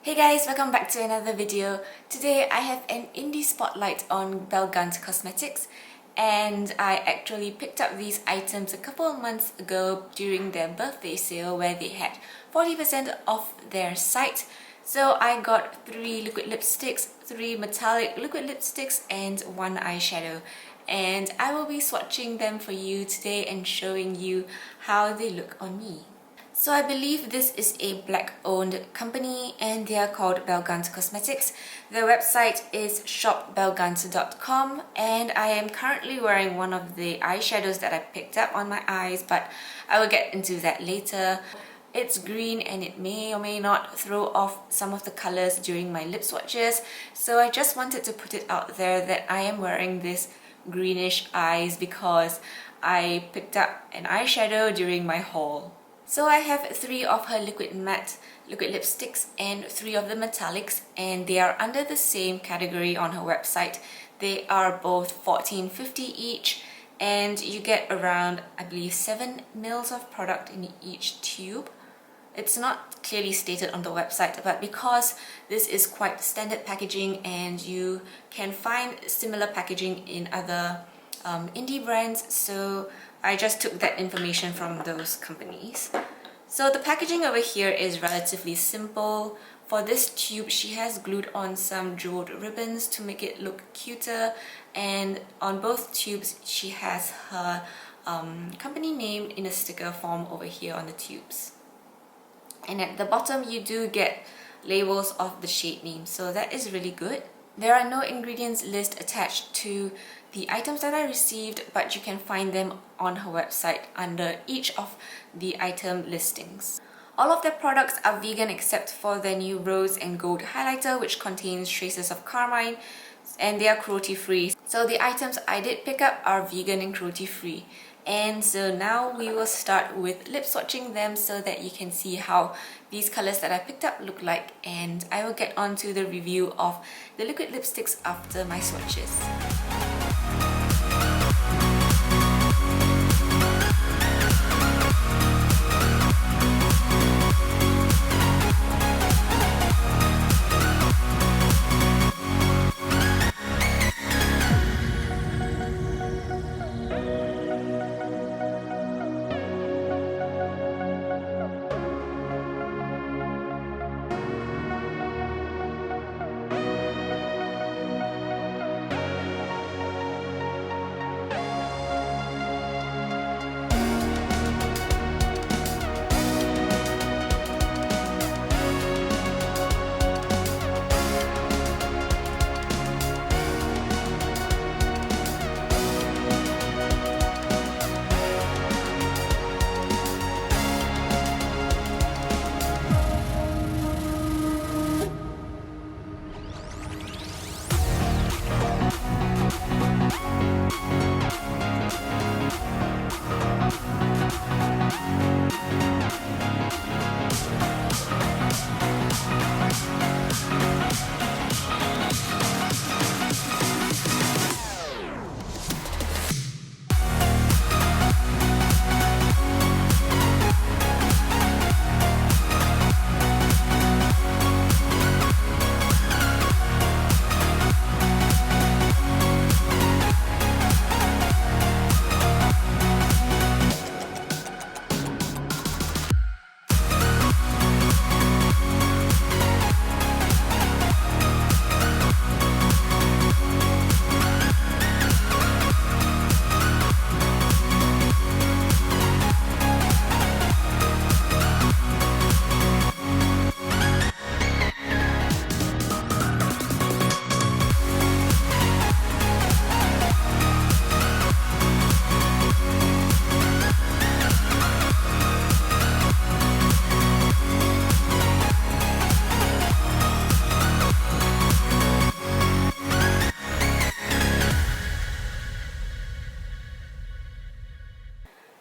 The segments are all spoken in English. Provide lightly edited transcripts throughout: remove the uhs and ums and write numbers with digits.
Hey guys, welcome back to another video. Today I have an indie spotlight on Belgant Cosmetics, and I actually picked up these items a couple of months ago during their birthday sale where they had 40% off their site. So I got 3 liquid lipsticks, 3 metallic liquid lipsticks and 1 eyeshadow, and I will be swatching them for you today and showing you how they look on me. So I believe this is a black-owned company and they are called Belgant Cosmetics. Their website is shopbelgant.com, and I am currently wearing one of the eyeshadows that I picked up on my eyes, but I will get into that later. It's green and it may or may not throw off some of the colors during my lip swatches, so I just wanted to put it out there that I am wearing this greenish eyes because I picked up an eyeshadow during my haul. So I have 3 of her liquid matte liquid lipsticks and 3 of the metallics, and they are under the same category on her website. They are both $14.50 each, and you get around, I believe, 7 mils of product in each tube. It's not clearly stated on the website, but because this is quite standard packaging and you can find similar packaging in other indie brands, so I just took that information from those companies. So the packaging over here is relatively simple. For this tube, she has glued on some jeweled ribbons to make it look cuter, and on both tubes she has her company name in a sticker form over here on the tubes. And at the bottom you do get labels of the shade names, so that is really good. There are no ingredients list attached to the items that I received, but you can find them on her website under each of the item listings. All of their products are vegan except for their new rose and gold highlighter, which contains traces of carmine, and they are cruelty free. So the items I did pick up are vegan and cruelty free. And so now we will start with lip swatching them so that you can see how these colors that I picked up look like, and I will get on to the review of the liquid lipsticks after my swatches.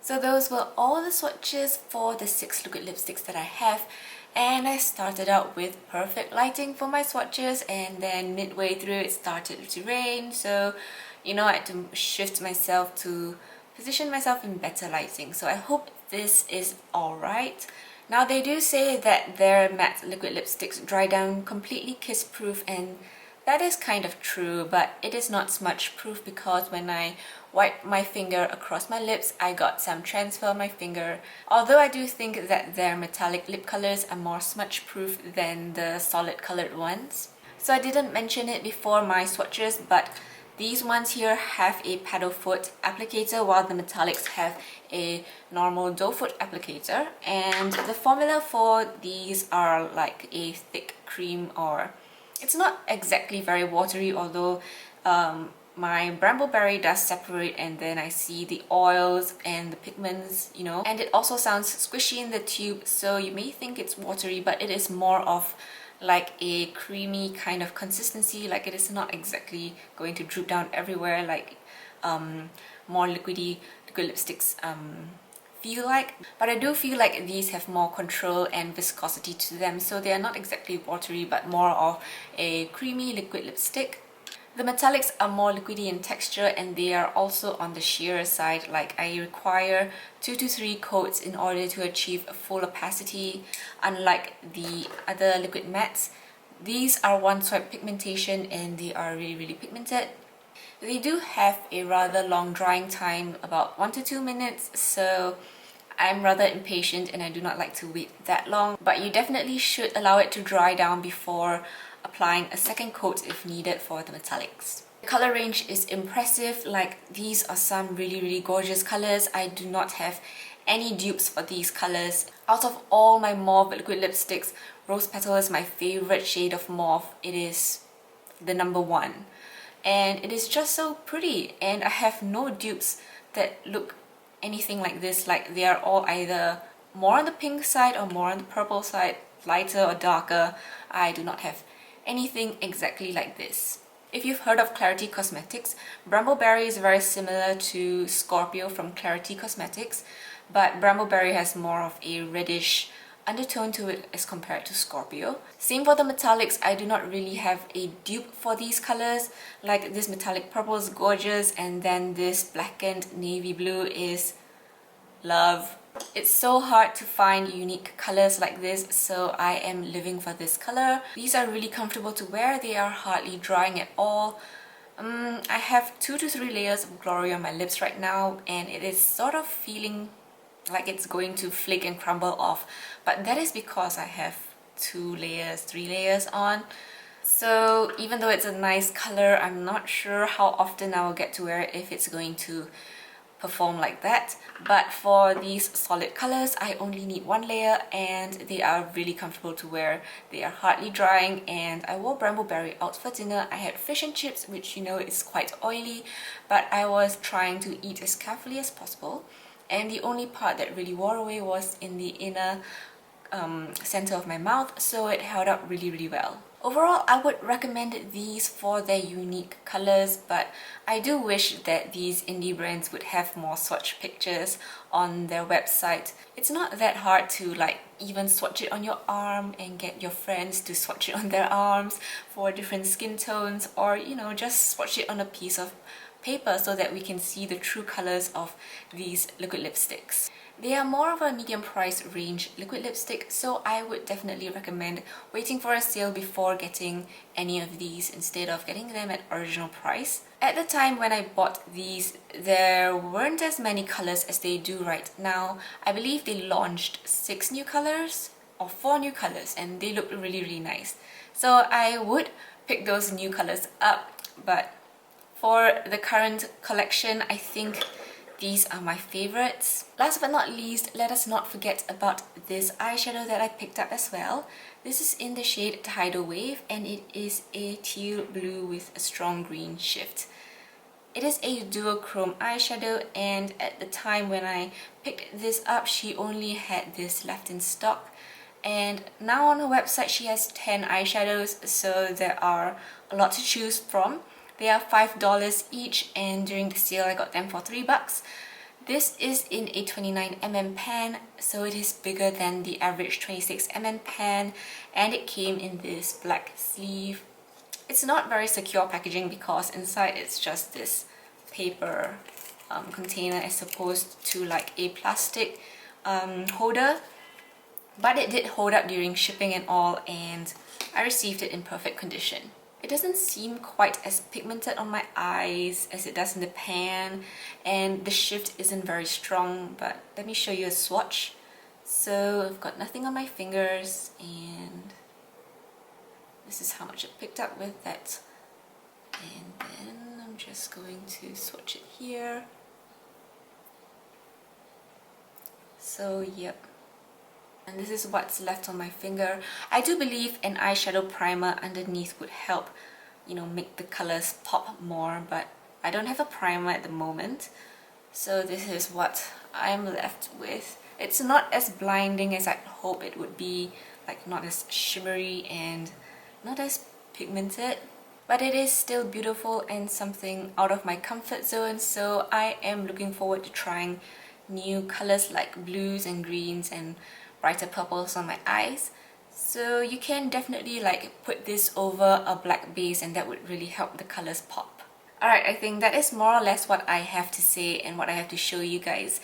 So those were all the swatches for the 6 liquid lipsticks that I have, and I started out with perfect lighting for my swatches, and then midway through it started to rain, so I had to shift myself to position myself in better lighting. So I hope this is alright. Now they do say that their matte liquid lipsticks dry down completely kiss-proof, and that is kind of true, but it is not smudge-proof because when I wiped my finger across my lips, I got some transfer on my finger. Although I do think that their metallic lip colors are more smudge-proof than the solid colored ones. So I didn't mention it before my swatches, but these ones here have a paddle foot applicator while the metallics have a normal doe foot applicator. And the formula for these are like a thick cream, or it's not exactly very watery, although my Brambleberry does separate, and then I see the oils and the pigments, you know. And it also sounds squishy in the tube, so you may think it's watery, but it is more of like a creamy kind of consistency. Like, it is not exactly going to droop down everywhere like more liquidy liquid lipsticks feel like. But I do feel like these have more control and viscosity to them, so they are not exactly watery but more of a creamy liquid lipstick. The metallics are more liquidy in texture, and they are also on the sheerer side. Like, I require 2 to 3 coats in order to achieve full opacity, unlike the other liquid mattes. These are one swipe pigmentation and they are really pigmented. They do have a rather long drying time, about 1 to 2 minutes, so I'm rather impatient and I do not like to wait that long. But you definitely should allow it to dry down before applying a second coat if needed for the metallics. The color range is impressive. Like, these are some really gorgeous colors. I do not have any dupes for these colors. Out of all my mauve liquid lipsticks, Rose Petal is my favorite shade of mauve. It is the #1. And it is just so pretty, and I have no dupes that look anything like this. Like, they are all either more on the pink side or more on the purple side, lighter or darker. I do not have anything exactly like this. If you've heard of Clarity Cosmetics, Brambleberry is very similar to Scorpio from Clarity Cosmetics, but Brambleberry has more of a reddish undertone to it as compared to Scorpio. Same for the metallics. I do not really have a dupe for these colors. Like, this metallic purple is gorgeous, and then this blackened navy blue is love. It's so hard to find unique colors like this, so I am living for this color. These are really comfortable to wear. They are hardly drying at all. I have 2 to 3 layers of glory on my lips right now, and it is sort of feeling like it's going to flake and crumble off, but that is because I have 3 layers on. So even though it's a nice color, I'm not sure how often I will get to wear it if it's going to perform like that. But for these solid colors, I only need 1 layer, and they are really comfortable to wear. They are hardly drying, and I wore Brambleberry out for dinner. I had fish and chips, which, you know, is quite oily, but I was trying to eat as carefully as possible, and the only part that really wore away was in the inner center of my mouth, so it held up really well. Overall, I would recommend these for their unique colors, but I do wish that these indie brands would have more swatch pictures on their website. It's not that hard to like even swatch it on your arm and get your friends to swatch it on their arms for different skin tones, or, you know, just swatch it on a piece of paper so that we can see the true colors of these liquid lipsticks. They are more of a medium price range liquid lipstick, so I would definitely recommend waiting for a sale before getting any of these instead of getting them at original price. At the time when I bought these, there weren't as many colors as they do right now. I believe they launched 6 new colors or 4 new colors, and they look really nice. So I would pick those new colors up, but for the current collection, I think these are my favorites. Last but not least, let us not forget about this eyeshadow that I picked up as well. This is in the shade Tidal Wave, and it is a teal blue with a strong green shift. It is a duochrome eyeshadow, and at the time when I picked this up, she only had this left in stock. And now on her website, she has 10 eyeshadows, so there are a lot to choose from. They are $5 each, and during the sale I got them for $3. This is in a 29mm pan, so it is bigger than the average 26mm pan, and it came in this black sleeve. It's not very secure packaging because inside it's just this paper container as opposed to like a plastic holder. but it did hold up during shipping and all, and I received it in perfect condition. It doesn't seem quite as pigmented on my eyes as it does in the pan, and the shift isn't very strong, but let me show you a swatch. So I've got nothing on my fingers, and this is how much it picked up with that. And then I'm just going to swatch it here. So yep. And this is what's left on my finger. I do believe an eyeshadow primer underneath would help, you know, make the colors pop more, but I don't have a primer at the moment. So this is what I'm left with. It's not as blinding as I'd hope it would be, like not as shimmery and not as pigmented, but it is still beautiful and something out of my comfort zone. So I am looking forward to trying new colors like blues and greens and brighter purples on my eyes. So you can definitely like put this over a black base, and that would really help the colors pop. Alright, I think that is more or less what I have to say and what I have to show you guys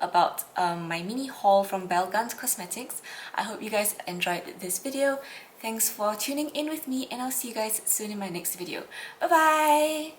about my mini haul from Belle Guns Cosmetics. I hope you guys enjoyed this video. Thanks for tuning in with me, and I'll see you guys soon in my next video. Bye bye!